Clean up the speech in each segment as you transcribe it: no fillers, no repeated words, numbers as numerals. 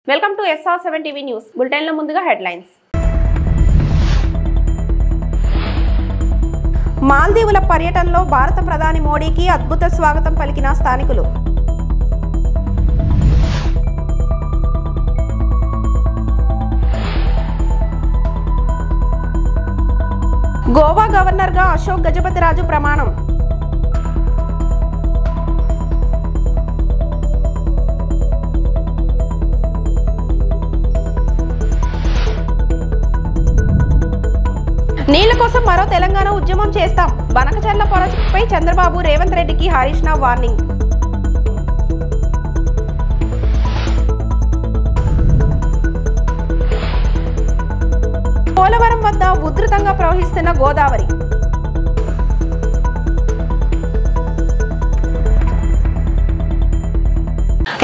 Welcome to SR7 TV news బులెటిన్లో ముందుగా headlines. మాల్దీవుల పర్యటనలో భారత ప్రధాని మోడీకి అద్భుత స్వాగతం పలికిన స్థానికులు. గోవా గవర్నర్గా అశోక్ గజపతిరాజు ప్రమాణం. నీళ్ల కోసం మరో తెలంగాణ ఉద్యమం చేస్తాం. బనకచర్ల ప్రాజెక్టుపై చంద్రబాబు రేవంత్ రెడ్డికి హరీష్ రావు వార్నింగ్. పోలవరం వద్ద ఉధృతంగా ప్రవహిస్తున్న గోదావరి.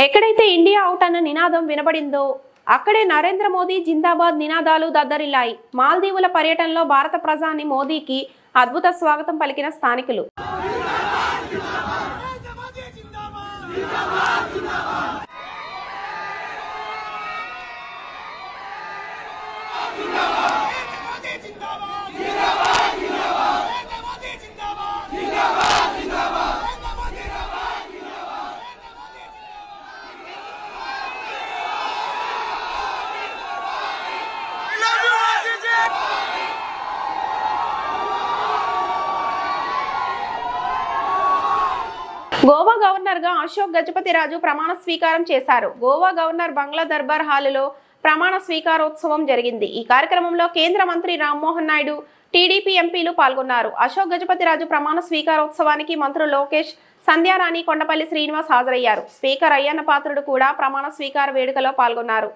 ఎక్కడైతే ఇండియా అవుట్ అన్న నినాదం వినబడిందో అక్కడే నరేంద్ర మోదీ జిందాబాద్ నినాదాలు దద్దరిల్లాయి. మాల్దీవుల పర్యటనలో భారత ప్రధాని మోదీకి అద్భుత స్వాగతం పలికిన స్థానికులు. గోవా గవర్నర్గా అశోక్ గజపతిరాజు ప్రమాణ స్వీకారం చేశారు. గోవా గవర్నర్ బంగ్లా దర్బార్ హాలులో ప్రమాణ స్వీకారోత్సవం జరిగింది. ఈ కార్యక్రమంలో కేంద్ర మంత్రి రామ్మోహన్ నాయుడు, టీడీపీ ఎంపీలు పాల్గొన్నారు. అశోక్ గజపతిరాజు ప్రమాణ స్వీకారోత్సవానికి మంత్రులు లోకేష్, సంధ్యారాణి, కొండపల్లి శ్రీనివాస్ హాజరయ్యారు. స్పీకర్ అయ్యన్న పాత్రుడు కూడా ప్రమాణ స్వీకార వేడుకలో పాల్గొన్నారు.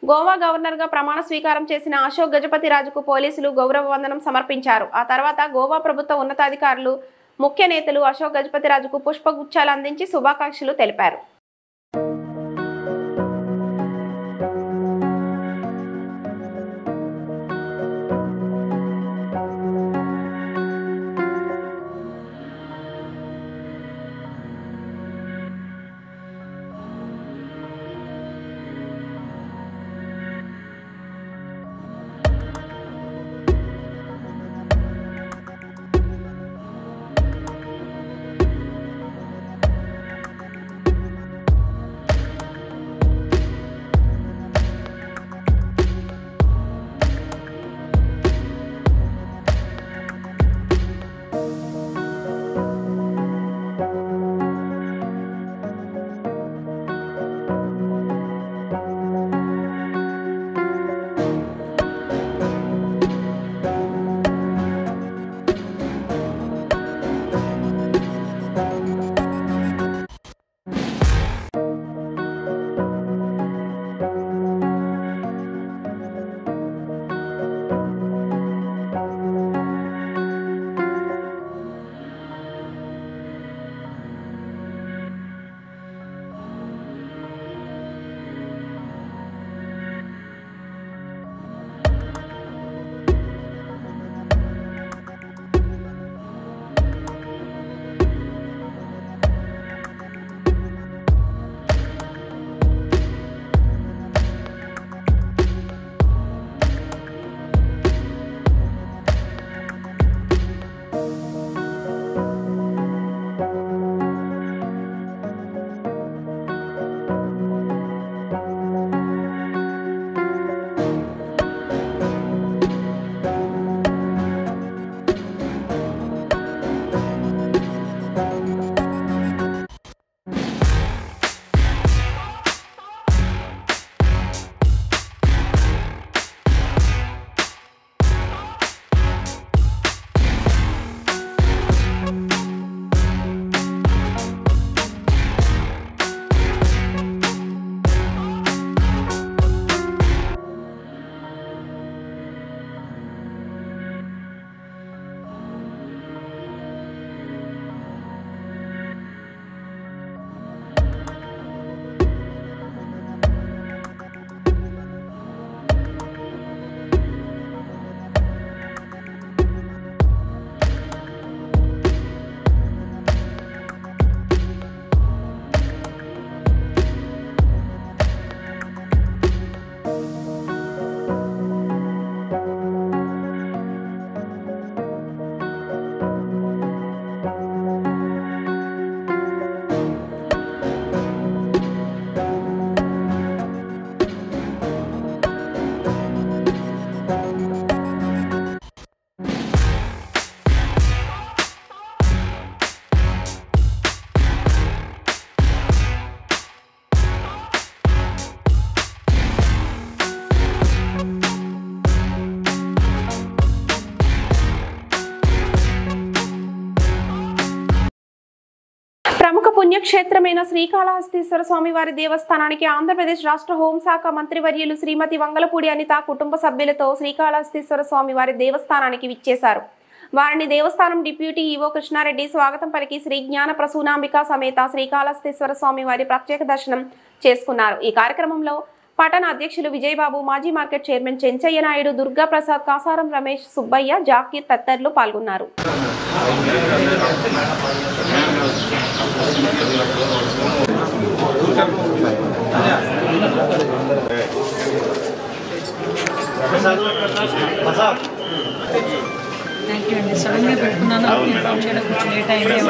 గోవా గవర్నర్గా ప్రమాణ స్వీకారం చేసిన అశోక్ గజపతిరాజుకు పోలీసులు గౌరవ వందనం సమర్పించారు. ఆ తర్వాత గోవా ప్రభుత్వ ఉన్నతాధికారులు, ముఖ్య నేతలు అశోక్ గజపతిరాజుకు పుష్పగుచ్చాలు అందించి శుభాకాంక్షలు తెలిపారు. పుణ్యక్షేత్రమైన శ్రీకాళహస్తీశ్వర స్వామివారి దేవస్థానానికి ఆంధ్రప్రదేశ్ రాష్ట్ర హోంశాఖ మంత్రివర్యులు శ్రీమతి వంగలపూడి అనిత కుటుంబ సభ్యులతో శ్రీకాళహస్తీశ్వర స్వామివారి దేవస్థానానికి విచ్చేశారు. వారిని దేవస్థానం డిప్యూటీ ఈవో కృష్ణారెడ్డి స్వాగతం పలికి శ్రీ జ్ఞాన ప్రసూనాంబిక సమేత శ్రీకాళహస్తీశ్వర స్వామివారి ప్రత్యేక దర్శనం చేసుకున్నారు. ఈ కార్యక్రమంలో పట్టణ అధ్యక్షులు విజయబాబు, మాజీ మార్కెట్ చైర్మన్ చెంచయ్య నాయుడు, దుర్గా ప్రసాద్, కాసారం రమేష్, సుబ్బయ్య, జాకీర్ తదితరులు పాల్గొన్నారు. థ్యాంక్ యూ అండి. సడన్గా పెట్టుకున్నాను, కొంచెం లేట్ అయింది.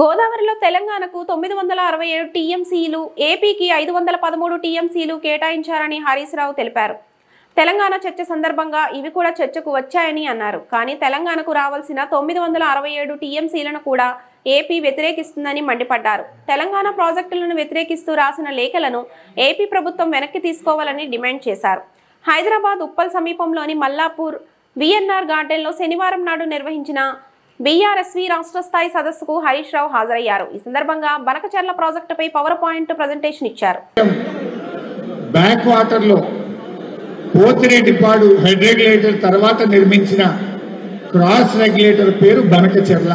గోదావరిలో తెలంగాణకు 967 టీఎంసీలు, ఏపీకి 513 టీఎంసీలు కేటాయించారని హరీష్ రావు తెలిపారు. తెలంగాణ చర్చ సందర్భంగా ఇవి కూడా చర్చకు వచ్చాయని అన్నారు. కానీ తెలంగాణకు రావాల్సిన 967 టీఎంసీలను కూడా ఏపీ వ్యతిరేకిస్తుందని మండిపడ్డారు. తెలంగాణ ప్రాజెక్టులను వ్యతిరేకిస్తూ రాసిన లేఖలను ఏపీ ప్రభుత్వం వెనక్కి తీసుకోవాలని డిమాండ్ చేశారు. హైదరాబాద్ ఉప్పల్ సమీపంలోని మల్లాపూర్ విఎన్ఆర్ గార్డెన్లో శనివారం నాడు నిర్వహించిన బీఆర్ఎస్వి రాష్ట్ర స్థాయి సదస్సుకు హరీష్ రావు హాజరయ్యారు. ఈ సందర్భంగా బనకచెర్ల ప్రాజెక్టుపై పవర్ పాయింట్ ప్రజెంటేషన్ ఇచ్చారు. బ్యాక్ వాటర్ లో పోతిరెడ్డిపాడు హెడ్ రెగ్యులేటర్ తర్వాత నిర్మించిన క్రాస్ రెగ్యులేటర్ పేరు బనకచెర్ల.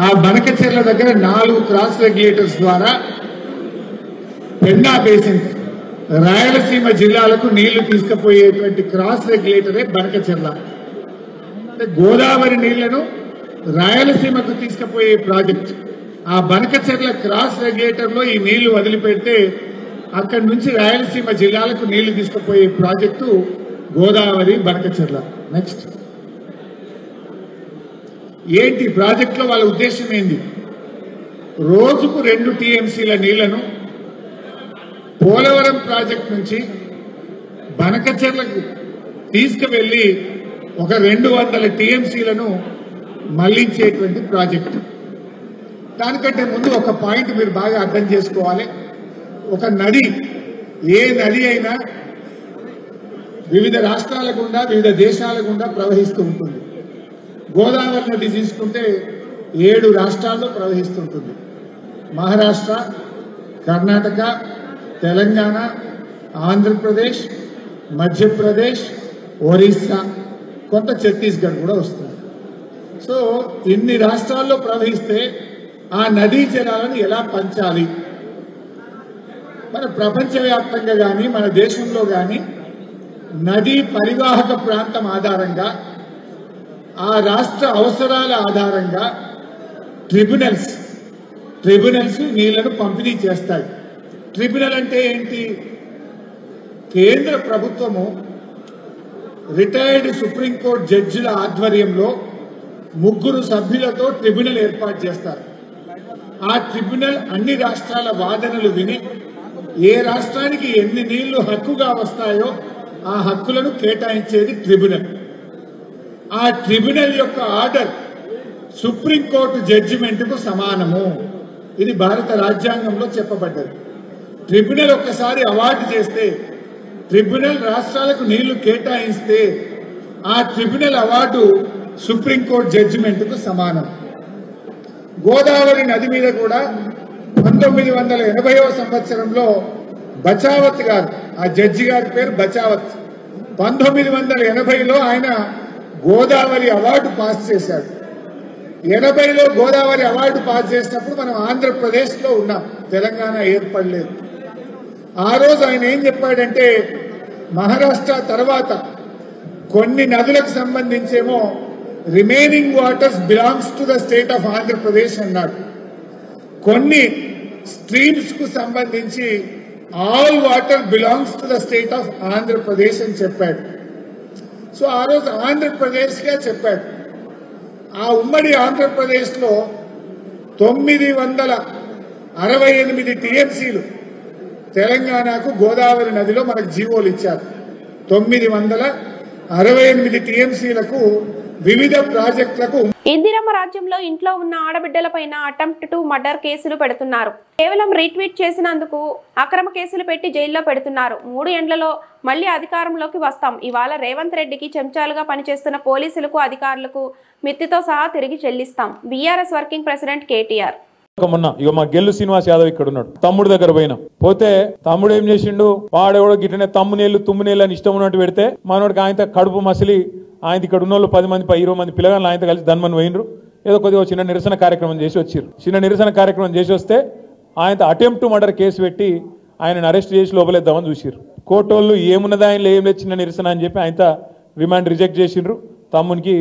ఆ బనకచెర్ల దగ్గర 4 క్రాస్ రెగ్యులేటర్స్ ద్వారా పెన్నా బేసిన్ రాయలసీమ జిల్లాలకు నీళ్లు తీసుకుపోయేటువంటి క్రాస్ రెగ్యులేటరే బనకచెర్ల. అంటే గోదావరి నీళ్లను రాయలసీమకు తీసుకుపోయే ప్రాజెక్ట్. ఆ బనకచెర్ల క్రాస్ రెగ్యులేటర్ లో ఈ నీళ్లు వదిలిపెడితే అక్కడి నుంచి రాయలసీమ జిల్లాలకు నీళ్లు తీసుకుపోయే ప్రాజెక్టు గోదావరి బనకచెర్ల. నెక్స్ట్ ఏంటి ప్రాజెక్టులో వాళ్ళ ఉద్దేశం ఏంది? రోజుకు 2 టీఎంసీల నీళ్లను పోలవరం ప్రాజెక్ట్ నుంచి బనకచెర్లకు తీసుకువెళ్లి ఒక 200 టీఎంసీలను మళ్లించేటువంటి ప్రాజెక్టు. దానికంటే ముందు ఒక పాయింట్ మీరు బాగా అర్థం చేసుకోవాలి. ఒక నది, ఏ నది అయినా వివిధ రాష్ట్రాల గుండా వివిధ దేశాల గుండా ప్రవహిస్తూ ఉంటుంది. గోదావరి నది తీసుకుంటే 7 రాష్ట్రాల్లో ప్రవహిస్తుంటుంది. మహారాష్ట్ర, కర్ణాటక, తెలంగాణ, ఆంధ్రప్రదేశ్, మధ్యప్రదేశ్, ఒరిస్సా, కొంత ఛత్తీస్గఢ్ కూడా వస్తుంది. సో ఇన్ని రాష్ట్రాల్లో ప్రవహిస్తే ఆ నదీ జలాలను ఎలా పంచాలి? మన ప్రపంచవ్యాప్తంగా కానీ మన దేశంలో కానీ నదీ పరివాహక ప్రాంతం ఆధారంగా ఆ రాష్ట్ర అవసరాల ఆధారంగా ట్రిబ్యునల్స్ నీళ్లను పంపిణీ చేస్తాయి. ట్రిబ్యునల్ అంటే ఏంటి? కేంద్ర ప్రభుత్వము రిటైర్డ్ సుప్రీంకోర్టు జడ్జిల ఆధ్వర్యంలో 3 సభ్యులతో ట్రిబ్యునల్ ఏర్పాటు చేస్తారు. ఆ ట్రిబ్యునల్ అన్ని రాష్ట్రాల వాదనలు విని ఏ రాష్ట్రానికి ఎన్ని నీళ్లు హక్కుగా వస్తాయో ఆ హక్కులను కేటాయించేది ట్రిబ్యునల్. ఆ ట్రిబ్యునల్ యొక్క ఆర్డర్ సుప్రీంకోర్టు జడ్జిమెంట్కు సమానము. ఇది భారత రాజ్యాంగంలో చెప్పబడ్డది. ట్రిబ్యునల్ ఒక్కసారి అవార్డు చేస్తే, ట్రిబ్యునల్ రాష్ట్రాలకు నీళ్లు కేటాయిస్తే ఆ ట్రిబ్యునల్ అవార్డు సుప్రీంకోర్టు జడ్జిమెంట్కు సమానం. గోదావరి నది మీద కూడా 1980వ సంవత్సరంలో బచావత్ గారు, ఆ జడ్జి గారి పేరు బచావత్, 1980లో ఆయన గోదావరి అవార్డు పాస్ చేశాడు. 80లో గోదావరి అవార్డు పాస్ చేసినప్పుడు మనం ఆంధ్రప్రదేశ్లో ఉన్నాం, తెలంగాణ ఏర్పడలేదు. ఆ రోజు ఆయన ఏం చెప్పాడంటే, మహారాష్ట్ర తర్వాత కొన్ని నదులకు సంబంధించేమో remaining waters belongs to the state of Andhra Pradesh అన్నాడు. కొన్ని స్ట్రీమ్స్ కు సంబంధించి all water belongs to the state of Andhra Pradesh అని చెప్పాడు. సో ఆ రోజు ఆంధ్రప్రదేశ్ గా చెప్పాడు. ఆ ఉమ్మడి ఆంధ్రప్రదేశ్ లో 968 టీఎంసీలు తెలంగాణకు గోదావరి నదిలో మనకు జీవోలు ఇచ్చారు. 968 టీఎంసీలకు వివిధ ప్రాజెక్టులకు. ఇందిరమ్మ రాజ్యంలో ఇంట్లో ఉన్న ఆడబిడ్డలపైన అటెంప్ట్ టు మర్డర్ కేసులు పెడుతున్నారు. కేవలం రీట్వీట్ చేసినందుకు అక్రమ కేసులు పెట్టి జైల్లో పెడుతున్నారు. 3 ఏండ్లలో మళ్లీ అధికారంలోకి వస్తాం. ఇవాళ రేవంత్ రెడ్డికి చెంచాలుగా పనిచేస్తున్న పోలీసులకు, అధికారులకు మిత్తితో సహా తిరిగి చెల్లిస్తాం. BRS working president KTR. మొన్న ఇక మా గెల్లు శ్రీనివాస్ యాదవ్ ఇక్కడ ఉన్నాడు. తమ్ముడు దగ్గర పోతే తమ్ముడు ఏం చేసిండు, వాడెవడో గిట్టనే తుమ్మునేళ్ళు అని ఇష్టం ఉన్నట్టు పెడితే మనోడికి ఆయన కడుపు మసిలి ఆయన ఇక్కడ ఉన్న వాళ్ళు 10 మంది 20 మంది పిల్లగాళ్ళు ఆయనతో కలిసి ధన్మని పోయినరు. ఏదో కొద్దిగా చిన్న నిరసన కార్యక్రమం చేసి వచ్చిర్రు. చిన్న నిరసన కార్యక్రమం చేసి వస్తే ఆయనతో అటెంప్ట్ టు మర్డర్ కేసు పెట్టి ఆయనను అరెస్ట్ చేసి లోపలేద్దామని చూసిర్రు. కోర్టోళ్ళు ఏమున్నదా ఆయన ఏం లేదు చిన్న నిరసన అని చెప్పి ఆయనతో రిమాండ్ రిజెక్ట్ చేసిండ్రు. తమ్మునికి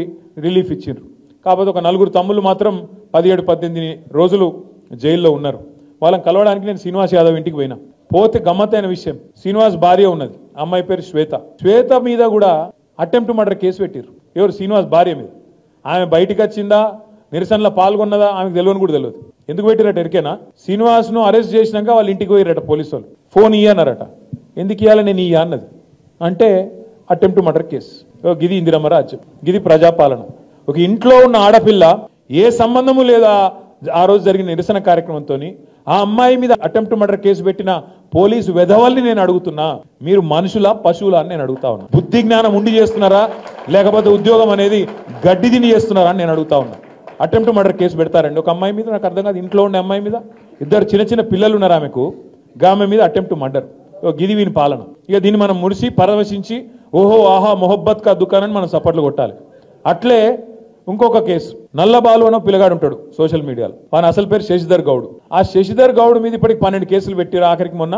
రిలీఫ్ ఇచ్చిండ్రు. కాకపోతే ఒక 4 తమ్ముళ్ళు మాత్రం 17-18 రోజులు జైల్లో ఉన్నారు. వాళ్ళని కలవడానికి నేను శ్రీనివాస్ యాదవ్ ఇంటికి పోతే గమ్మత్తైన విషయం, శ్రీనివాస్ భార్య ఉన్నది, అమ్మాయి పేరు శ్వేత మీద కూడా అటెంప్ట్ మర్డర్ కేసు పెట్టిర్రు. ఎవరు? శ్రీనివాస్ భార్య మీద. ఆమె బయటికి వచ్చిందా, నిరసనలో పాల్గొన్నదా ఆమెకు తెలియని కూడా తెలియదు. ఎందుకు పెట్టిరట ఎరికేనా? శ్రీనివాస్ ను అరెస్ట్ చేసినాక వాళ్ళ ఇంటికి పోయిరట పోలీసు వాళ్ళు. ఫోన్ ఇయ్యన్నారట. ఎందుకు ఇయ్యాలని నేను ఇయ్య అన్నది. అంటే అటెంప్ట్ మర్డర్ కేసు. గిది ఇందిరమ్మ రాజ్యం, గిది ప్రజాపాలన. ఒక ఇంట్లో ఉన్న ఆడపిల్ల ఏ సంబంధము లేదా ఆ రోజు జరిగిన నిరసన కార్యక్రమంతో ఆ అమ్మాయి మీద అటెంప్ట్ మర్డర్ కేసు పెట్టిన పోలీసు వెధవల్ని నేను అడుగుతున్నా, మీరు మనుషులా పశువులా అని నేను అడుగుతా ఉన్నా. బుద్ధి జ్ఞానం ఉండి చేస్తున్నారా లేకపోతే ఉద్యోగం అనేది గడ్డి తిని చేస్తున్నారా అని నేను అడుగుతా ఉన్నా. అటెంప్ట్ మర్డర్ కేసు పెడతారండి ఒక అమ్మాయి మీద? నాకు అర్థం కాదు. ఇంట్లో ఉండే అమ్మాయి మీద, ఇద్దరు చిన్న చిన్న పిల్లలు ఉన్నారు ఆమెకు, గామె మీద అటెంప్ట్ మర్డర్. గిది వీని పాలన. ఇక దీన్ని మనం మురిసి పరవశించి ఓహో ఆహా మొహబ్బత్ కా దుకాణం మనం సపోర్ట్లు కొట్టాలి. అట్లే ఇంకొక కేసు, నల్లబాలు అన్న పిల్లగాడు ఉంటాడు సోషల్ మీడియాలో, వాని అసలు పేరు శశిధర్ గౌడ్. ఆ శశిధర్ గౌడ్ మీద ఇప్పటికి 12 కేసులు పెట్టారు. ఆఖరికి మొన్న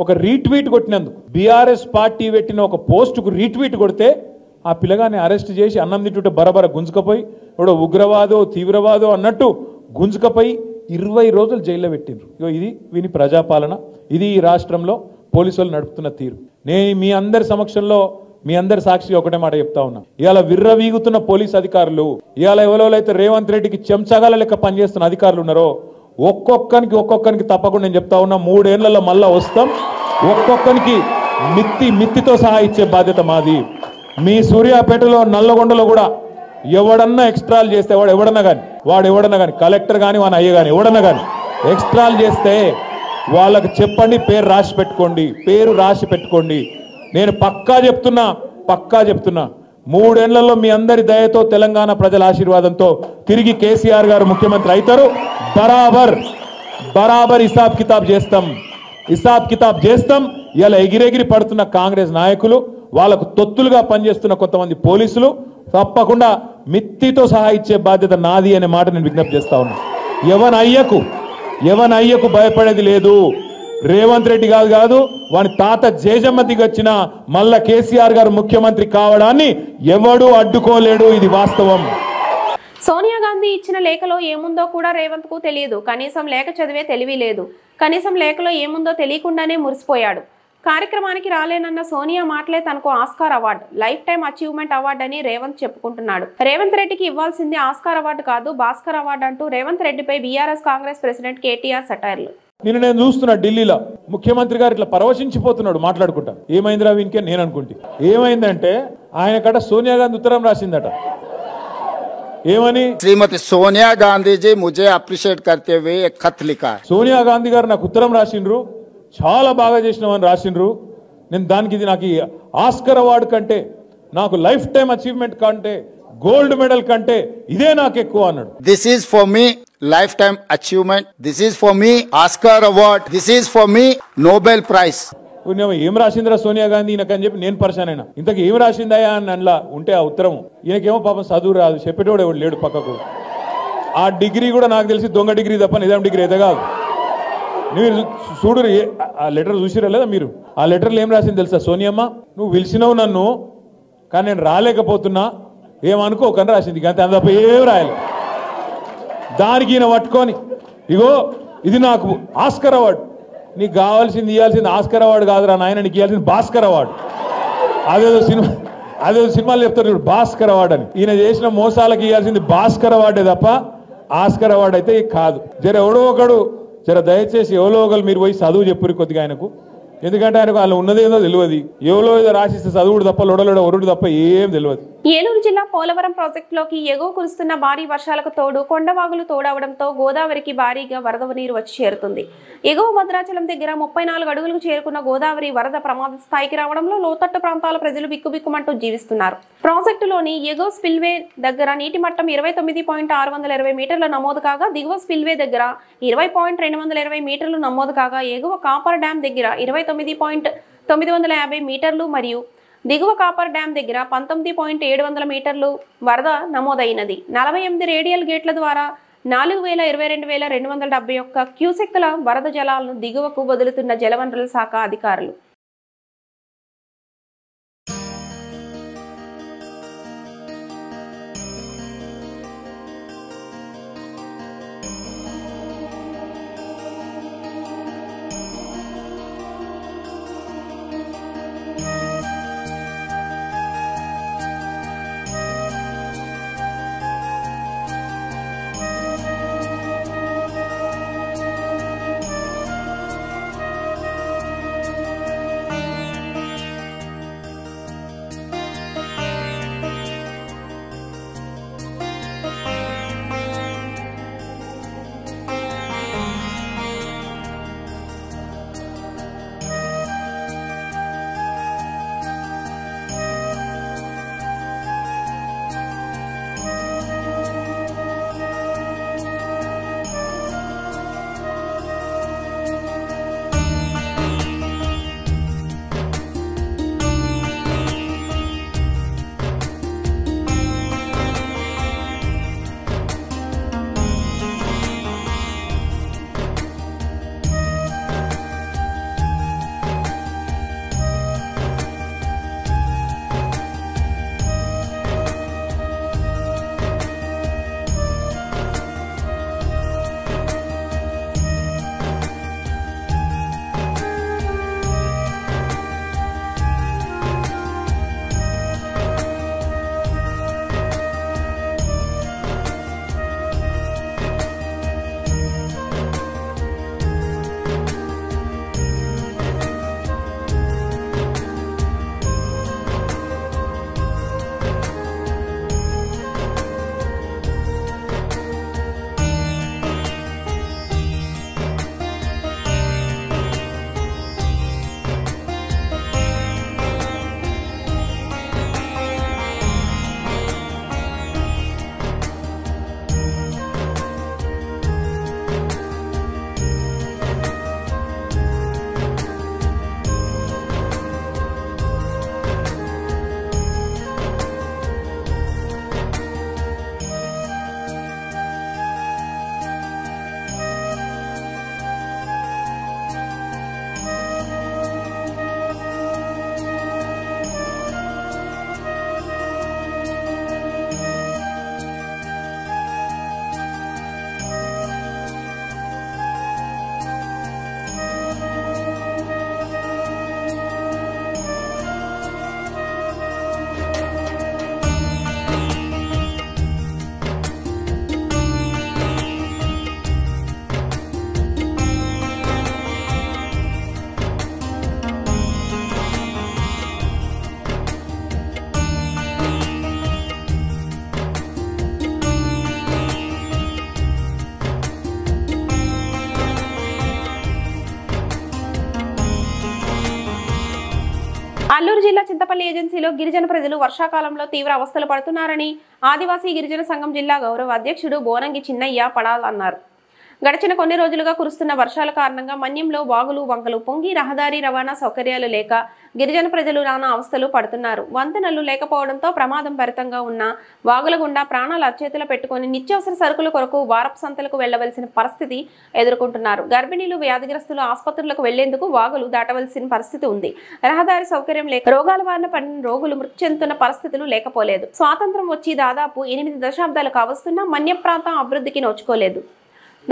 ఒక రీట్వీట్ కొట్టినందుకు, బీఆర్ఎస్ పార్టీ పెట్టిన ఒక పోస్టుకు రీట్వీట్ కొడితే ఆ పిల్లగాన్ని అరెస్ట్ చేసి అన్నం తింటుంటే బరబర గుంజుకపోయి ఎవడో ఉగ్రవాదో తీవ్రవాదో అన్నట్టు గుంజుకపోయి 20 రోజులు జైల్లో పెట్టిండ్రు. ఇది వీని ప్రజాపాలన. ఇది ఈ రాష్ట్రంలో పోలీసులు నడుపుతున్న తీరు. నేను మీ అందరి సమక్షంలో మీ అందరి సాక్షిగా ఒకటే మాట చెప్తా ఉన్నా. ఇవాళ విర్రవీగుతున్న పోలీస్ అధికారులు, ఇవాళ ఎవరైతే రేవంత్ రెడ్డికి చెంచగాల లెక్క పనిచేస్తున్న అధికారులు ఉన్నారో ఒక్కొక్కరికి తప్పకుండా నేను చెప్తా ఉన్నా, 3 ఏళ్లలో మళ్ళా వస్తాం. ఒక్కొక్కరికి మిత్తితో సహా ఇచ్చే బాధ్యత మాది. మీ సూర్యాపేటలో నల్లగొండలో కూడా ఎవడన్నా ఎక్స్ట్రాలు చేస్తే వాడు ఎవడన్నా కానీ కలెక్టర్ కానీ వాని అయ్య కానీ ఎవడన్నా కానీ ఎక్స్ట్రాలు చేస్తే వాళ్ళకి చెప్పండి, పేరు రాసి పెట్టుకోండి. నేను పక్కా చెప్తున్నా 3 ఏళ్లలో మీ అందరి దయతో తెలంగాణ ప్రజల ఆశీర్వాదంతో తిరిగి కేసీఆర్ గారు ముఖ్యమంత్రి అవుతారు. బరాబర్ హిసాబ్ కితాబ్ చేస్తాం. ఇలా ఎగిరెగిరి పడుతున్న కాంగ్రెస్ నాయకులు, వాళ్ళకు తొత్తులుగా పనిచేస్తున్న కొంతమంది పోలీసులు తప్పకుండా మిత్తితో సహా ఇచ్చే బాధ్యత నాది అనే మాట నేను విజ్ఞప్తి చేస్తా ఉన్నా. ఎవన్ అయ్యకు భయపడేది లేదు. రేవంత్ రెడ్డి కాదు వాని తాత జేజమ్మ దిగొచ్చిన మళ్ళా కేసీఆర్ గారు ముఖ్యమంత్రి కావడాన్ని ఎవడూ అడ్డుకోలేడు. ఇది వాస్తవం. సోనియా గాంధీ ఇచ్చిన లేఖలో ఏముందో కూడా రేవంత్ కు తెలియదు. కనీసం లేఖ చదివే తెలివి లేదు. కనీసం లేఖలో ఏముందో తెలియకుండానే మురిసిపోయాడు. కార్యక్రమానికి రాలేనన్న సోనియా మాటలే తనకు Oscar award, life time achievement award అని రేవంత్ చెప్పుకుంటున్నాడు. రేవంత్ రెడ్డికి ఇవ్వాల్సింది ఆస్కార్ అవార్డు కాదు, భాస్కర్ అవార్డు అంటూ రేవంత్ రెడ్డిపై బీఆర్ఎస్ కాంగ్రెస్ ప్రెసిడెంట్ కేటీఆర్ సెటైర్లు. నేను చూస్తున్నా ఢిల్లీలో ముఖ్యమంత్రి గారు ఇట్లా పరవశించిపోతున్నాడు మాట్లాడుకుంటా. ఏమైందిరా వీనికే నేను అనుకుంటే, ఏమైందంటే ఆయన కట సోనియా గాంధీ ఉత్తరం రాసిందట. ఏమని? శ్రీమతి సోనియా గాంధీ जी मुझे अप्रिशिएट करते हुए एक खत लिखा है. సోనియా గాంధీ గారు నాకు ఉత్తరం రాసిండ్రు, చాలా బాగా చేసినామని రాసిండ్రు. నేను దానికి ఇది నాకు ఆస్కర్ అవార్డు కంటే, నాకు లైఫ్ టైం అచీవ్మెంట్ కంటే, గోల్డ్ మెడల్ కంటే ఇదే నాకు ఎక్కువ అన్నాడు. This is for me lifetime achievement, this is for me Oscar award, this is for me Nobel prize. ఏం రాసిందిరా సోనియా గాంధీ ఈయనకని చెప్పి నేను పరిశాన్ అయినా. ఇంతకు ఏం రాసిందయా అని అందులో ఉంటే ఆ ఉత్తరం, ఈయనకేమో పాపం చదువు రాదు, చెప్పేటోడు ఎవడు లేడు పక్కకు. ఆ డిగ్రీ కూడా నాకు తెలిసి దొంగ డిగ్రీ తప్ప నిజాం డిగ్రీ అయితే కాదు. మీరు చూడు, ఆ లెటర్ చూసిరా లేదా మీరు? ఆ లెటర్లో ఏం రాసింది తెలుసా? సోనియమ్మ, నువ్వు పిలిచినావు నన్ను, కానీ నేను రాలేకపోతున్నా, ఏమనుకోకని రాసింది. అంతే, తప్ప ఏం రాయాలి. దానికి ఈయన పట్టుకొని ఇగో ఇది నాకు ఆస్కర్ అవార్డు, నీకు కావాల్సింది ఇవ్వాల్సింది ఆస్కర్ అవార్డు కాదురా నాయన, నీకు ఇవ్వాల్సింది భాస్కర్ అవార్డు. అదేదో సినిమాలు చెప్తారు చూడు, భాస్కర్ అవార్డు అని. ఈయన చేసిన మోసాలకు ఇవ్వాల్సింది భాస్కర్ అవార్డే తప్ప ఆస్కర్ అవార్డు అయితే కాదు. ఎవడో ఒకడు దయచేసి ఎవరో ఒకరు మీరు పోయి చదువు చెప్పురు కొద్దిగా ఆయనకు. ఎందుకంటే ఆయనకు వాళ్ళు ఉన్నదేదో తెలియదు. ఎవరో ఏదో రాసిస్తే చదువుడు తప్ప లొడలోడ ఒరుడు తప్ప ఏం తెలియదు. ఏలూరు జిల్లా పోలవరం ప్రాజెక్టులోకి ఎగువ కురుస్తున్న భారీ వర్షాలకు తోడు కొండవాగులు తోడవడంతో గోదావరికి భారీగా వరద నీరు వచ్చి చేరుతుంది. ఎగువ భద్రాచలం దగ్గర 34 అడుగులకు చేరుకున్న గోదావరి వరద ప్రమాద స్థాయికి రావడంలో లోతట్టు ప్రాంతాల ప్రజలు బిక్కుబిక్కుమంటూ జీవిస్తున్నారు. ప్రాజెక్టులోని ఎగువ స్పిల్వే దగ్గర నీటి మట్టం 29.620 మీటర్ల నమోదు కాగా, దిగువ స్పిల్వే దగ్గర 20.220 మీటర్లు నమోదు కాగా, ఎగువ కాపర్ డ్యాం దగ్గర 29.950 మీటర్లు మరియు దిగువ కాపర్ డ్యాం దగ్గర 19.700 మీటర్లు వరద నమోదైనది. 48 రేడియల్ గేట్ల ద్వారా 4,22,271 క్యూసెక్కుల వరద జలాలను దిగువకు వదులుతున్న జలవనరుల శాఖ అధికారులు. అల్లూరు జిల్లా చింతపల్లి ఏజెన్సీలో గిరిజన ప్రజలు వర్షాకాలంలో తీవ్ర అవస్థలు పడుతున్నారని ఆదివాసీ గిరిజన సంఘం జిల్లా గౌరవ అధ్యక్షుడు బోనంగి చిన్నయ్య పడాలన్నారు. గడిచిన కొన్ని రోజులుగా కురుస్తున్న వర్షాల కారణంగా మన్యంలో వాగులు వంకలు పొంగి రహదారి రవాణా సౌకర్యాలు లేక గిరిజన ప్రజలు నానా అవస్థలు పడుతున్నారు. వంతెనలు లేకపోవడంతో ప్రమాదం భరితంగా ఉన్న వాగుల గుండా ప్రాణాలు అరచేతులు పెట్టుకుని నిత్యావసర సరుకుల కొరకు వారపు సంతలకు వెళ్లవలసిన పరిస్థితి ఎదుర్కొంటున్నారు. గర్భిణీలు వ్యాధిగ్రస్తులు ఆసుపత్రులకు వెళ్లేందుకు వాగులు దాటవలసిన పరిస్థితి ఉంది. రహదారి సౌకర్యం లేక రోగాల బారిన పడిన రోగులు మృతి చెందుతున్న పరిస్థితులు లేకపోలేదు. స్వాతంత్రం వచ్చి దాదాపు 8 దశాబ్దాలు కావస్తున్నా మన్యం ప్రాంతం అభివృద్ధికి నోచుకోలేదు.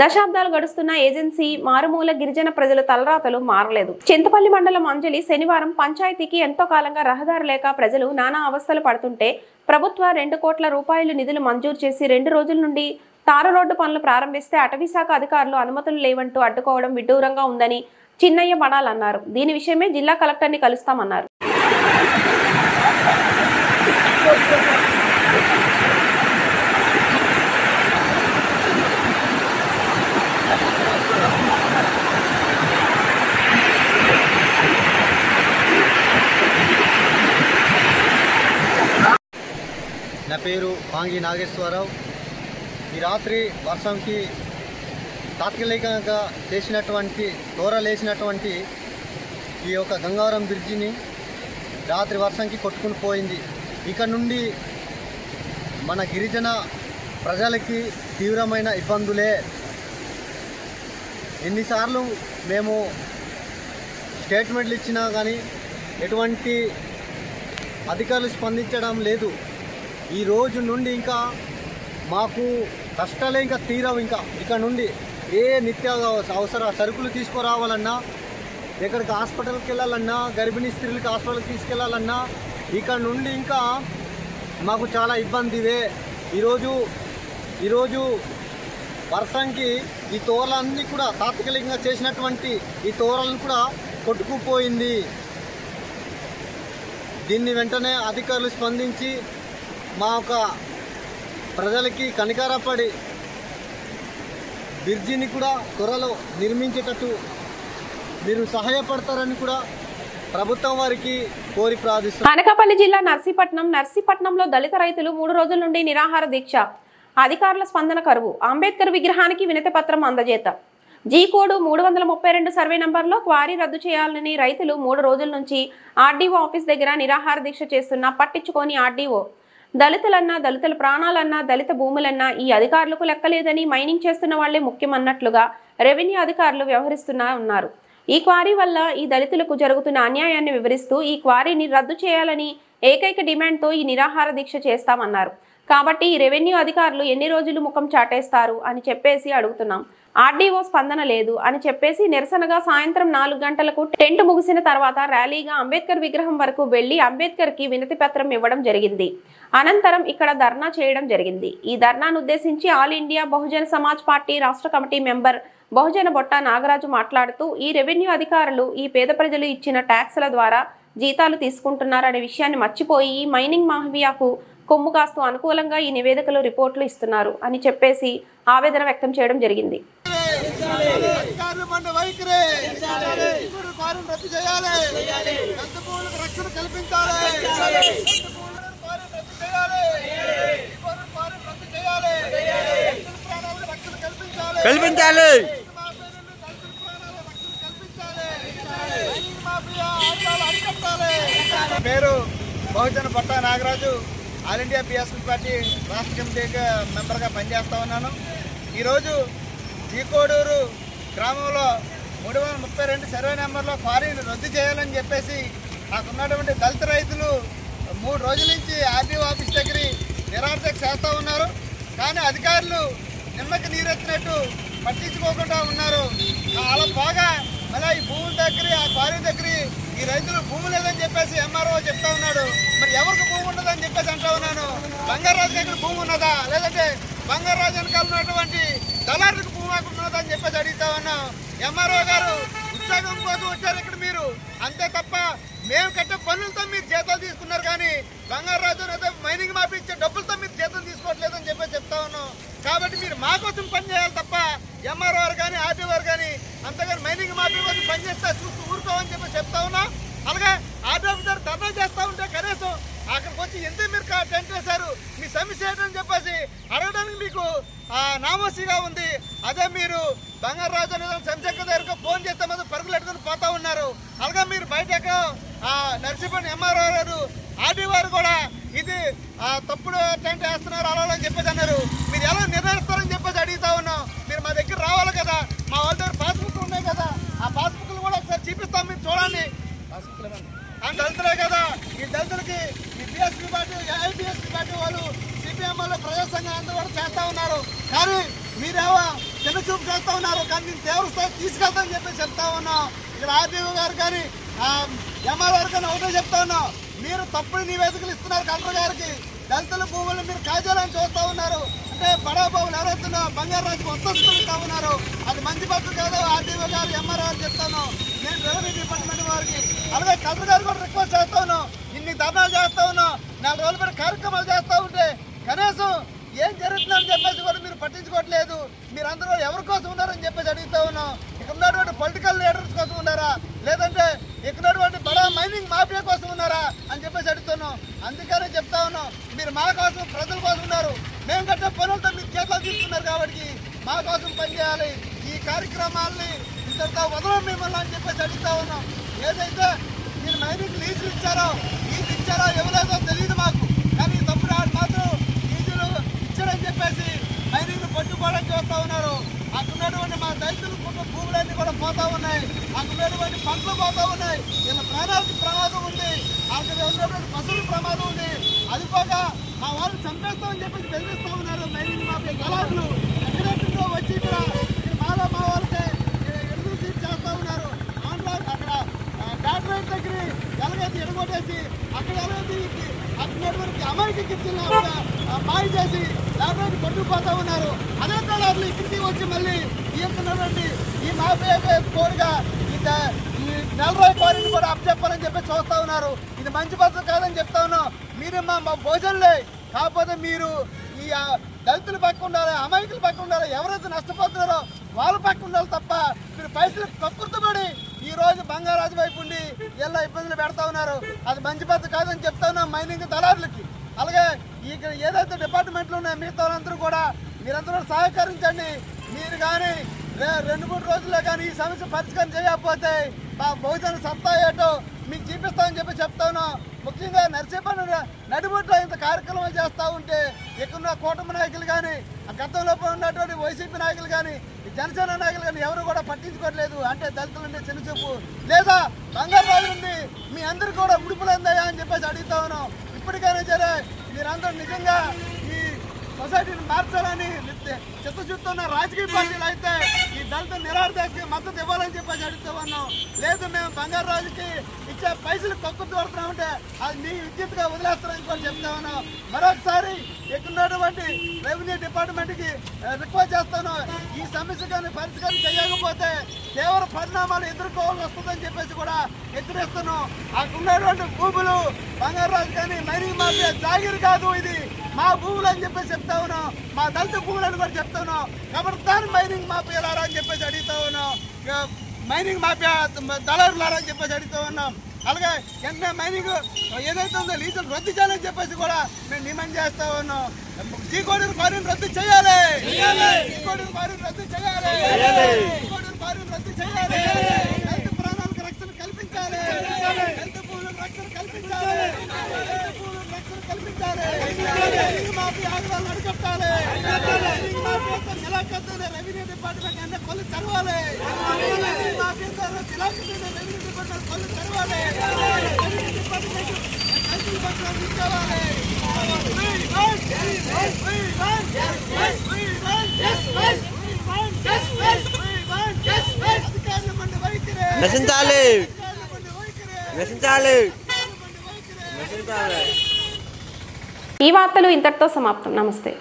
దశాబ్దాలు గడుస్తున్న ఏజెన్సీ మారుమూల గిరిజన ప్రజల తలరాతలు మారలేదు. చింతపల్లి మండలం అంజలి శనివారం పంచాయతీకి ఎంతో కాలంగా రహదారి లేక ప్రజలు నానా అవస్థలు పడుతుంటే ప్రభుత్వ 2 కోట్ల రూపాయలు నిధులు మంజూరు చేసి 2 రోజుల నుండి తారు రోడ్డు పనులు ప్రారంభిస్తే అటవీశాఖ అధికారులు అనుమతులు లేవంటూ అడ్డుకోవడం విడ్డూరంగా ఉందని చిన్నయ్య పడాలన్నారు. దీని విషయమే జిల్లా కలెక్టర్ని కలుస్తామన్నారు. నా పేరు పాంగి నాగేశ్వరరావు. ఈ రాత్రి వర్షంకి తాత్కాలికంగా తోరలేసినటువంటి ఈ యొక్క గంగావరం బ్రిడ్జిని రాత్రి వర్షంకి కొట్టుకుని పోయింది. ఇక నుండి మన గిరిజన ప్రజలకి తీవ్రమైన ఇబ్బందులే. ఎన్నిసార్లు మేము స్టేట్మెంట్లు ఇచ్చినా కానీ ఎటువంటి అధికారులు స్పందించడం లేదు. ఈ రోజు నుండి ఇంకా మాకు కష్టాలే ఇంకా తీరవు. ఇక నుండి ఏ నిత్య అవసర సరుకులు తీసుకురావాలన్నా, ఎక్కడికి హాస్పిటల్కి వెళ్ళాలన్నా, గర్భిణీ స్త్రీలకు హాస్పిటల్కి తీసుకెళ్లాలన్నా ఇక నుండి ఇంకా మాకు చాలా ఇబ్బందివే. ఈరోజు వర్షంకి ఈ తోరలన్నీ కూడా తాత్కాలికంగా చేసినటువంటి ఈ తోరలను కూడా కొట్టుకుపోయింది. దీన్ని వెంటనే అధికారులు స్పందించి మా యొక్క ప్రజలకి కనికరపడి బ్రిడ్జిని కూడా త్వరలో నిర్మించేటట్టు మీరు సహాయపడతారని కూడా ప్రభుత్వం వారికి కోరి ప్రార్థిస్తున్నారు. అనకాపల్లి జిల్లా నర్సీపట్నంలో దళిత రైతులు 3 రోజుల నుండి నిరాహార దీక్ష. అధికారుల స్పందన కరువు. అంబేద్కర్ విగ్రహానికి వినతి పత్రం అందజేత. జీ కోడ్ 332 సర్వే నంబర్లో క్వారీ రద్దు చేయాలని రైతులు 3 రోజుల నుంచి ఆర్డీఓ ఆఫీస్ దగ్గర నిరాహార దీక్ష చేస్తున్నా పట్టించుకొని ఆర్డీఓ దళితులన్నా, దళితుల ప్రాణాలన్నా, దళిత భూములన్నా ఈ అధికారులకు లెక్కలేదని మైనింగ్ చేస్తున్న వాళ్లే ముఖ్యమన్నట్లుగా రెవెన్యూ అధికారులు వ్యవహరిస్తున్నారు. ఈ క్వారీ వల్ల ఈ దళితులకు జరుగుతున్న అన్యాయాన్ని వివరిస్తూ ఈ క్వారీని రద్దు చేయాలని ఏకైక డిమాండ్తో ఈ నిరాహార దీక్ష చేస్తామన్నారు. కాబట్టి ఈ రెవెన్యూ అధికారులు ఎన్ని రోజులు ముఖం చాటేస్తారు అని చెప్పేసి అడుగుతున్నాం. ఆర్డీఓ స్పందన లేదు అని చెప్పేసి నిరసనగా సాయంత్రం 4 గంటలకు టెంట్ ముగిసిన తర్వాత ర్యాలీగా అంబేద్కర్ విగ్రహం వరకు వెళ్లి అంబేద్కర్కి వినతి పత్రం ఇవ్వడం జరిగింది. అనంతరం ఇక్కడ ధర్నా చేయడం జరిగింది. ఈ ధర్నాను ఉద్దేశించి all India Bahujan Samaj party రాష్ట్ర కమిటీ మెంబర్ బహుజన బొట్ట నాగరాజు మాట్లాడుతూ ఈ రెవెన్యూ అధికారులు ఈ పేద ప్రజలు ఇచ్చిన ట్యాక్స్ల ద్వారా జీతాలు తీసుకుంటున్నారనే విషయాన్ని మర్చిపోయి ఈ మైనింగ్ మాఫియాకు కొమ్ము కాస్తూ అనుకూలంగా ఈ నివేదికలు రిపోర్టులు ఇస్తున్నారు అని చెప్పేసి ఆవేదన వ్యక్తం చేయడం జరిగింది. పేరు Bahujana Botta Nagaraju. All India PSP party రాష్ట్ర కమిటీ మెంబర్గా పనిచేస్తా ఉన్నాను. ఈరోజు జీకోడూరు గ్రామంలో 332 సర్వే నెంబర్లో క్వారీని రద్దు చేయాలని చెప్పేసి నాకున్నటువంటి దళిత రైతులు 3 రోజుల నుంచి ఆర్డీఓ ఆఫీస్ దగ్గర నిరాహార చేస్తూ ఉన్నారు. కానీ అధికారులు నిమ్మకి నీరెత్తినట్టు పట్టించుకోకుండా ఉన్నారు. అలా బాగా మళ్ళీ ఈ భూముల దగ్గర ఆ క్వారీ దగ్గర ఈ రైతులు భూమి లేదని చెప్పేసి ఎంఆర్ఓ చెప్తా ఉన్నాడు. మరి ఎవరికి భూమి ఉండదని చెప్పేసి అంటా ఉన్నాను. బంగారాజు దగ్గర భూమి ఉన్నదా, లేదంటే బంగారాజు వెనకాల ఉన్నటువంటి దళారులకు భూమి ఉన్నదా అని చెప్పేసి అడుగుతా ఉన్నాం. ఎంఆర్ఓ గారు ఉద్యోగం కోసం వచ్చారు ఇక్కడ మీరు, అంతే తప్ప మేము కట్టే పనులతో మీరు జీతాలు తీసుకున్నారు. కానీ బంగారాజు మైనింగ్ మాఫీ ఇచ్చే డబ్బులతో మీరు జీతం తీసుకోవట్లేదని చెప్పేసి చెప్తా ఉన్నాం. కాబట్టి మీరు మా కోసం పని చేయాలి తప్ప ఎంఆర్ఓ గారు కానీ ఆర్టీఓ గారు కానీ అంతగాని మైనింగ్ మాఫీ కోసం పనిచేస్తా చూస్తూ ఊరుకోమని చెప్పి చెప్తా ఉన్నా. అలాగే వార్డు ఆఫీసర్ ధర్నా చేస్తూ ఉంటే కనీసం అక్కడికి వచ్చి ఎందుకు మీరు టెంట్ వేశారు, మీ సమస్య ఏంటని చెప్పేసి అడగడానికి మీకు నామోసిగా ఉంది. అదే మీరు బంగారాజు అనే శంశంకర్ దగ్గరకు ఫోన్ చేస్తే మాత్రం పరుగులు ఎట్టుకుని పోతా ఉన్నారు. అలాగే మీరు బయట నర్సీపల్లి ఎంఆర్ఓ గారు ఆర్డీ వారు కూడా ఇది తప్పుడు టెంట్ వేస్తున్నారు అలా అని చెప్పేసి అన్నారు. మీరు ఎలా నిర్ణయిస్తారని చెప్పేసి అడుగుతా ఉన్నాం. మీరు మా దగ్గర రావాలి కదా, మా వాళ్ళ దగ్గర పాస్బుక్ ఉన్నాయి కదా, ఆ పాస్బుక్లు కూడా ఒకసారి చూపిస్తాం, మీరు చూడండి. దళితులే కదా, ఈ దళితులకి ఈ బీఎస్పీ పార్టీ ఏఐబీఎస్పీ పార్టీ వాళ్ళు సిపిఎం వాళ్ళు ప్రజా సంఘం అందరూ కూడా చేస్తూ ఉన్నారు. కానీ మీరేమో చిన్న చూపు చేస్తూ ఉన్నారు. కానీ నేను తీవ్ర స్థాయి తీసుకెళ్తామని చెప్పి చెప్తా ఉన్నాం. ఇక్కడ ఆర్డీఓ గారు కానీ ఎంఆర్ఓ గారు కానీ ఒకటే చెప్తా ఉన్నాం, మీరు తప్పుడు నివేదికలు ఇస్తున్నారు కలెక్టర్ గారికి. దళితుల భూములు మీరు కాజాలని చూస్తూ ఉన్నారు. అంటే బడాబాబులు ఎవరైతున్నా బంగారాజు వస్తూ ఉన్నారు. అది మంచి పద్ధతి కాదు. ఆర్డీఓ గారు ఎంఆర్ఓ గారు చెప్తాను, నేను రెవెన్యూ డిపార్ట్మెంట్ వారికి. అలాగే కలెక్టర్ గారు కూడా రిక్వెస్ట్ చేస్తా ఉన్నాం. ఇన్ని ధర్నాలు చేస్తా ఉన్నాం, 4 రోజుల పాటు కార్యక్రమాలు చేస్తూ ఉంటే కనీసం ఏం జరుగుతుందని చెప్పేసి కూడా మీరు పట్టించుకోవట్లేదు. మీరందరూ ఎవరి కోసం ఉన్నారని చెప్పేసి అడుగుతా ఉన్నాం. ఇక్కడ ఉన్నటువంటి పొలిటికల్ లీడర్స్ కోసం ఉన్నారా, లేదంటే ఇక్కడ ఉన్నటువంటి బడా మైనింగ్ మాఫియా కోసం ఉన్నారా అని చెప్పేసి అడుగుతున్నాం. అందుకనే చెప్తా ఉన్నాం, మీరు మా కోసం ప్రజల కోసం ఉన్నారు. మేము కట్టే పనులతో మీరు చేతులు తీసుకున్నారు కాబట్టి మా కోసం పనిచేయాలి. ఈ కార్యక్రమాలని ఇంతటితో వదలం మిమ్మల్ని అని చెప్పేసి అడుగుతా ఉన్నాం. ఏదైతే మీరు మైనింగ్ లీజులు ఇచ్చారో ఇవ్వలేదో తెలియదు మాకు. కానీ తప్పుడు మాత్రం లీజులు ఇచ్చారని చెప్పేసి మైనింగ్ పట్టుకోవడానికి చూస్తూ ఉన్నారు. అక్కడ ఉన్నటువంటి మా దళితులు భూములన్నీ కూడా పోతా ఉన్నాయి. అక్కడ ఉన్నటువంటి పంటలు పోతా ఉన్నాయి. వీళ్ళ ప్రాణాలకు ప్రమాదం ఉంది. అక్కడ ఉన్నటువంటి పశువుల ప్రమాదం ఉంది. అది పోక మా వాళ్ళు చంపేస్తామని చెప్పేసి బెదిరిస్తూ ఉన్నారు. మైనింగ్ మాఫియా గలాదులు ఎక్కడెక్కడో వచ్చి ఇక్కడ మా వాళ్ళకి ఎడుగులు తీసి చేస్తూ ఉన్నారు. అక్కడ డాక్టరేట్ దగ్గర ఎలాగైతే ఎడగొట్టేసి అక్కడ ఎలాగైతే అక్కడికి అమ్మాయికి గిఫ్ట్లు మాయ చేసి డాక్టరేట్ కొట్టుకుపోతా ఉన్నారు. అదే కళారులు ఇక్కడికి వచ్చి మళ్ళీ ఈ మాఫియా కోరిగా ఈ నెలరాయి కోరిని కూడా అప్పచెప్పాలని చెప్పి చూస్తూ ఉన్నారు. ఇది మంచి పద్ధతి కాదని చెప్తా ఉన్నాం. మీరు మా భోజనలే కాకపోతే మీరు ఈ దళితుల పక్క ఉండాలి, అమాయకుల పక్క ఉండాలి. ఎవరైతే నష్టపోతున్నారో వాళ్ళ పక్క ఉండాలి తప్ప మీరు పైసలు కక్కుర్తపడి ఈ రోజు బంగారాజు వైపు ఉండి ఎలా ఇబ్బందులు పెడతా ఉన్నారు. అది మంచి పద్ధతి కాదని చెప్తా ఉన్నాం మైనింగ్ దళారులకి. అలాగే ఇక్కడ ఏదైతే డిపార్ట్మెంట్లు ఉన్నాయో మిగతా వాళ్ళందరూ కూడా మీరందరూ సహకరించండి. మీరు కానీ 2-3 రోజుల్లో కానీ ఈ సమస్య పరిష్కారం చేయకపోతే మా బహుజన సత్తా ఏటో మీకు చూపిస్తామని చెప్పి చెప్తాను. ముఖ్యంగా నర్సీపల్లి నడిబొట్లో ఇంత కార్యక్రమాలు చేస్తూ ఉంటే ఇక్కడ కూటమి నాయకులు కానీ గతంలో ఉన్నటువంటి వైసీపీ నాయకులు కానీ జనసేన నాయకులు కానీ ఎవరు కూడా పట్టించుకోవట్లేదు. అంటే దళితులుండే చిన్నచూపు లేదా బంగారాజు నుండి మీ అందరూ కూడా ఉడుపులందయ్యా అని చెప్పేసి అడుగుతా ఉన్నాం. ఇప్పటికైనా సరే మీరందరూ నిజంగా ఈ సొసైటీని మార్చాలని చిత్తశుద్ధితో ఉన్న రాజకీయ పార్టీలు అయితే ఈ దళిత నిరాధారకి మద్దతు ఇవ్వాలని చెప్పేసి అడుగుతూ ఉన్నాం. లేదు మేము బంగారాజుకి ఇచ్చే పైసలు తక్కువ దొరుకుతున్నామంటే అది మీ విద్యుత్గా వదిలేస్తారని కూడా చెప్తా ఉన్నాం. మరొకసారి ఎక్కున్నటువంటి రెవెన్యూ డిపార్ట్మెంట్కి రిక్వెస్ట్ చేస్తాను, ఈ సమస్య కానీ పరిష్కారం చేయకపోతే తీవ్ర పరిణామాలు ఎదుర్కోవాల్సి వస్తుందని చెప్పేసి కూడా హెచ్చరిస్తున్నాం. అక్కడ ఉన్నటువంటి భూములు బంగారాజు కానీ మైనింగ్ మాఫియా జాగిరి కాదు, ఇది మా భూములు అని చెప్పేసి చెప్తా ఉన్నాం. మా దళిత భూములని కూడా చెప్తా ఉన్నాం. కాబట్టి దాని మైనింగ్ మాఫియాలారా అని చెప్పేసి అడుగుతా ఉన్నాం. మైనింగ్ మాఫియా దళారులారా అని చెప్పేసి అడుగుతూ ఉన్నాం. అలాగే వెంటనే మైనింగ్ ఏదైతే ఉందో లీజులు రద్దు చేయాలని చెప్పేసి కూడా మేము డిమాండ్ చేస్తా ఉన్నాం. చీకోడూరు క్వారీని రద్దు చేయాలి, చీకోడూరు క్వారీని రద్దు చేయాలి, చీకోడూరు క్వారీని రద్దు చేయాలి. రైతు ప్రాణాలకు రక్షణ కల్పించాలి, రైతు భూములకు రక్షణ కల్పించాలి, రైతు భూములకు రక్షణ కల్పించాలి. మాఫియా ఆగడాలను అడ్డుకట్టాలి, మాఫియాతో నిలాఖద్దైన రెవెన్యూ డిపార్ట్మెంట్ అన్న కొలు తెరవాలి, మాఫియాతో నిలాఖద్దైన రెవెన్యూ డిపార్ట్మెంట్ కొలు తెరవాలి, రెవెన్యూ డిపార్ట్మెంట్ రైతుల పట్ల తీసుకోవాలి. నశించాలి, నశించాలి. ఈ వార్తలు ఇంతటితో సమాప్తం. నమస్తే.